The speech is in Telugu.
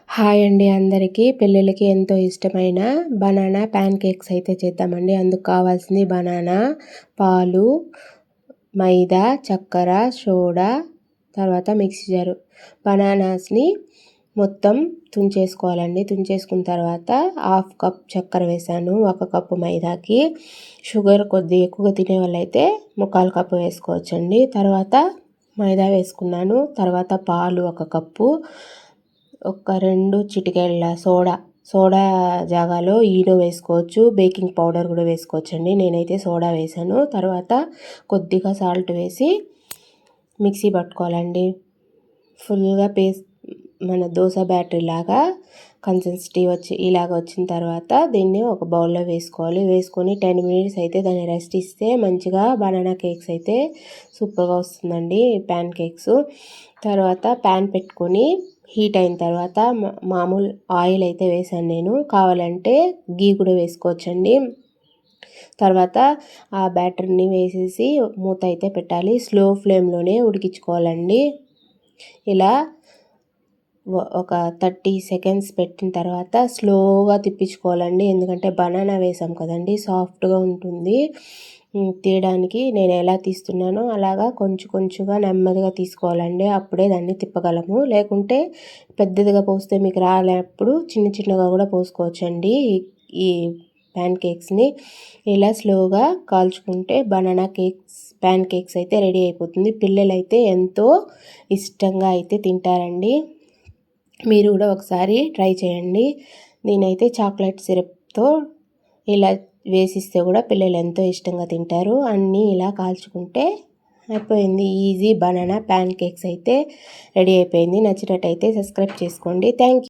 హాయ్ అండి అందరికీ. పిల్లలకి ఎంతో ఇష్టమైన బనానా ప్యాన్ కేక్స్ అయితే చేద్దామండి. అందుకు కావాల్సింది బనానా, పాలు, మైదా, చక్కెర, సోడా, తర్వాత మిక్సీ జారు. బనానాస్ని మొత్తం తుంచేసుకోవాలండి. తుంచేసుకున్న తర్వాత 1/2 కప్ చక్కెర వేసాను 1 కప్పు మైదాకి. షుగర్ కొద్దిగా ఎక్కువగా తినే వాళ్ళైతే 1/4 కప్పు వేసుకోవచ్చండి. తర్వాత మైదా వేసుకున్నాను. తర్వాత పాలు 1 కప్పు, ఒక 2 చిటికెళ్ళ సోడా జాగాలో ఈనో వేసుకోవచ్చు, బేకింగ్ పౌడర్ కూడా వేసుకోవచ్చండి. నేనైతే సోడా వేసాను. తర్వాత కొద్దిగా సాల్ట్ వేసి మిక్సీ పట్టుకోవాలండి. ఫుల్గా మన దోశ బ్యాటరీ లాగా కన్సిస్టెన్సీ ఇలాగ వచ్చిన తర్వాత దీన్ని ఒక బౌల్లో వేసుకోవాలి. వేసుకొని 10 మినిట్స్ అయితే దాన్ని రెస్ట్ ఇస్తే మంచిగా బనానా కేక్స్ అయితే సూపర్గా వస్తుందండి, ప్యాన్ కేక్స్. తర్వాత ప్యాన్ పెట్టుకొని హీట్ అయిన తర్వాత మామూలు ఆయిల్ అయితే వేసాను నేను. కావాలంటే గీ కూడా వేసుకోవచ్చండి. తర్వాత ఆ బ్యాటర్ని వేసేసి మూత అయితే పెట్టాలి. స్లో ఫ్లేమ్లోనే ఉడికించుకోవాలండి. ఇలా ఒక 30 సెకండ్స్ పెట్టిన తర్వాత స్లోగా తిప్పించుకోవాలండి. ఎందుకంటే బనానా వేసాం కదండి, సాఫ్ట్గా ఉంటుంది. తీయడానికి నేను ఎలా తీస్తున్నానో అలాగా కొంచెంగా నెమ్మదిగా తీసుకోవాలండి. అప్పుడే దాన్ని తిప్పగలము. లేకుంటే పెద్దదిగా పోస్తే మీకు రాలేనప్పుడు చిన్నగా కూడా పోసుకోవచ్చండి ఈ ప్యాన్ కేక్స్ని. ఇలా స్లోగా కాల్చుకుంటే బనానా ప్యాన్ కేక్స్ అయితే రెడీ అయిపోతుంది. పిల్లలైతే ఎంతో ఇష్టంగా అయితే తింటారండి. మీరు కూడా ఒకసారి ట్రై చేయండి. నేనైతే చాక్లెట్ సిరప్తో ఇలా వేసిస్తే కూడా పిల్లలు ఎంతో ఇష్టంగా తింటారు. అన్నీ ఇలా కాల్చుకుంటే అయిపోయింది. ఈజీ బనానా ప్యాన్ కేక్స్ అయితే రెడీ అయిపోయింది. నచ్చినట్టయితే సబ్స్క్రైబ్ చేసుకోండి. Thank you.